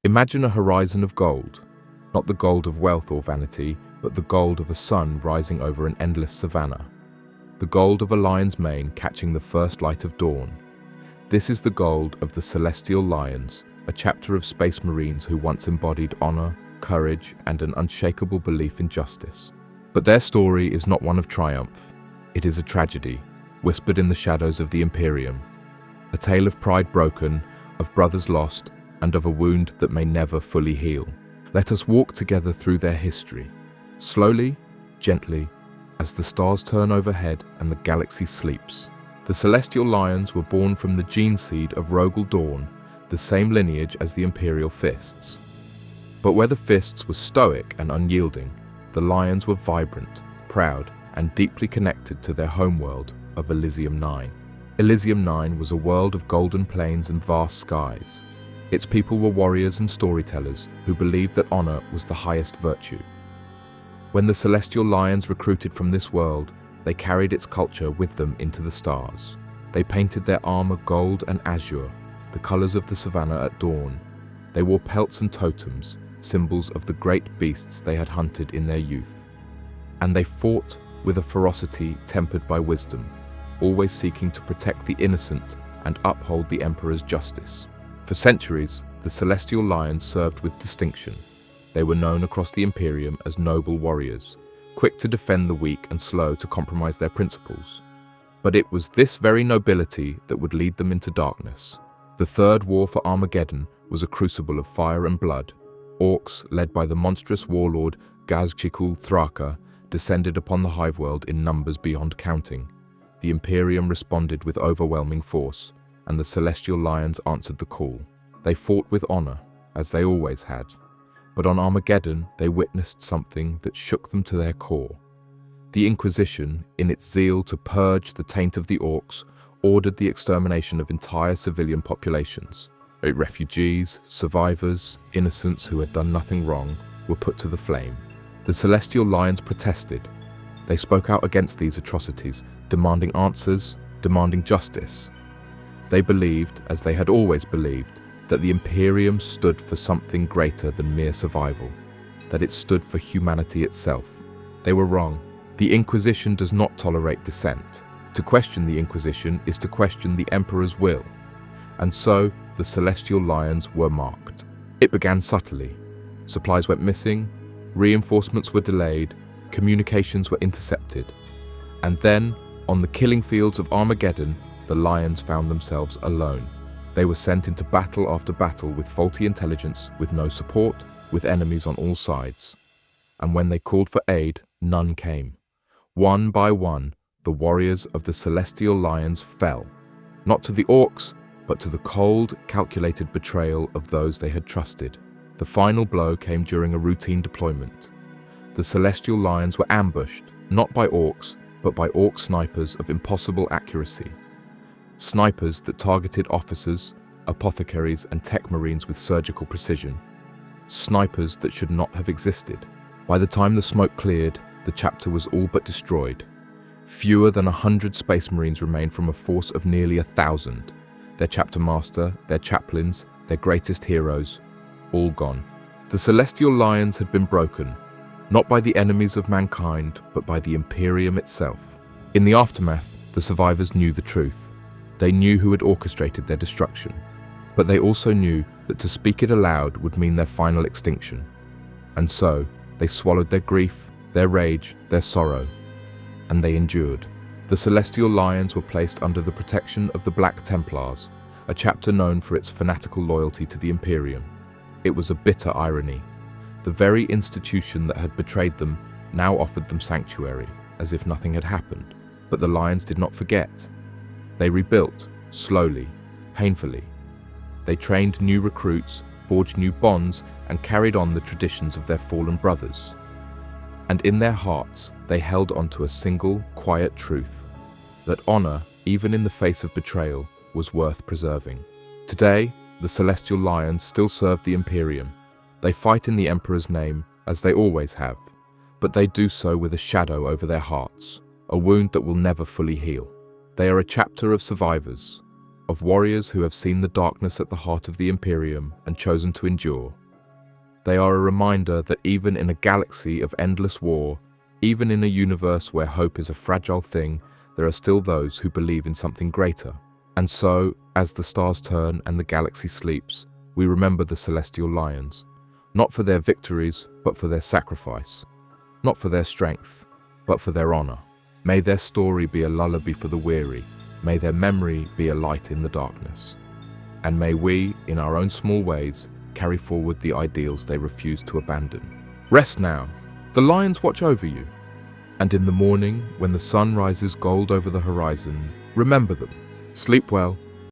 Imagine a horizon of gold, not the gold of wealth or vanity, but the gold of a sun rising over an endless savanna. The gold of a lion's mane catching the first light of dawn. This is the gold of the Celestial Lions, a chapter of space marines who once embodied honor, courage, and an unshakable belief in justice. But their story is not one of triumph. It is a tragedy, whispered in the shadows of the Imperium. A tale of pride broken, of brothers lost, and of a wound that may never fully heal. Let us walk together through their history, slowly, gently, as the stars turn overhead and the galaxy sleeps. The Celestial Lions were born from the gene seed of Rogel Dorn, the same lineage as the Imperial Fists. But where the Fists were stoic and unyielding, the Lions were vibrant, proud, and deeply connected to their homeworld of Elysium 9. Elysium 9 was a world of golden plains and vast skies. Its people were warriors and storytellers who believed that honor was the highest virtue. When the Celestial Lions recruited from this world, they carried its culture with them into the stars. They painted their armor gold and azure, the colors of the savannah at dawn. They wore pelts and totems, symbols of the great beasts they had hunted in their youth. And they fought with a ferocity tempered by wisdom, always seeking to protect the innocent and uphold the Emperor's justice. For centuries, the Celestial Lions served with distinction. They were known across the Imperium as noble warriors, quick to defend the weak and slow to compromise their principles. But it was this very nobility that would lead them into darkness. The Third War for Armageddon was a crucible of fire and blood. Orcs, led by the monstrous warlord Gazchikul Thraka, descended upon the Hiveworld in numbers beyond counting. The Imperium responded with overwhelming force, and the Celestial Lions answered the call. They fought with honor, as they always had. But on Armageddon, they witnessed something that shook them to their core. The Inquisition, in its zeal to purge the taint of the Orcs, ordered the extermination of entire civilian populations. Refugees, survivors, innocents who had done nothing wrong, were put to the flame. The Celestial Lions protested. They spoke out against these atrocities, demanding answers, demanding justice. They believed, as they had always believed, that the Imperium stood for something greater than mere survival, that it stood for humanity itself. They were wrong. The Inquisition does not tolerate dissent. To question the Inquisition is to question the Emperor's will. And so, the Celestial Lions were marked. It began subtly. Supplies went missing, reinforcements were delayed, communications were intercepted. And then, on the killing fields of Armageddon, the Lions found themselves alone. They were sent into battle after battle with faulty intelligence, with no support, with enemies on all sides. And when they called for aid, none came. One by one, the warriors of the Celestial Lions fell, not to the Orcs, but to the cold, calculated betrayal of those they had trusted. The final blow came during a routine deployment. The Celestial Lions were ambushed, not by Orcs, but by Orc snipers of impossible accuracy. Snipers that targeted officers, apothecaries, and tech marines with surgical precision. Snipers that should not have existed. By the time the smoke cleared, the chapter was all but destroyed. Fewer than 100 space marines remained from a force of nearly 1,000. Their chapter master, their chaplains, their greatest heroes, all gone. The Celestial Lions had been broken, not by the enemies of mankind, but by the Imperium itself. In the aftermath, the survivors knew the truth. They knew who had orchestrated their destruction, but they also knew that to speak it aloud would mean their final extinction. And so, they swallowed their grief, their rage, their sorrow, and they endured. The Celestial Lions were placed under the protection of the Black Templars, a chapter known for its fanatical loyalty to the Imperium. It was a bitter irony. The very institution that had betrayed them now offered them sanctuary, as if nothing had happened. But the Lions did not forget. They rebuilt, slowly, painfully. They trained new recruits, forged new bonds, and carried on the traditions of their fallen brothers. And in their hearts, they held on to a single, quiet truth, that honor, even in the face of betrayal, was worth preserving. Today, the Celestial Lions still serve the Imperium. They fight in the Emperor's name, as they always have, but they do so with a shadow over their hearts, a wound that will never fully heal. They are a chapter of survivors, of warriors who have seen the darkness at the heart of the Imperium and chosen to endure. They are a reminder that even in a galaxy of endless war, even in a universe where hope is a fragile thing, there are still those who believe in something greater. And so, as the stars turn and the galaxy sleeps, we remember the Celestial Lions, not for their victories, but for their sacrifice, not for their strength, but for their honor. May their story be a lullaby for the weary, may their memory be a light in the darkness. And may we, in our own small ways, carry forward the ideals they refuse to abandon. Rest now. The lions watch over you. And in the morning, when the sun rises gold over the horizon, remember them. Sleep well,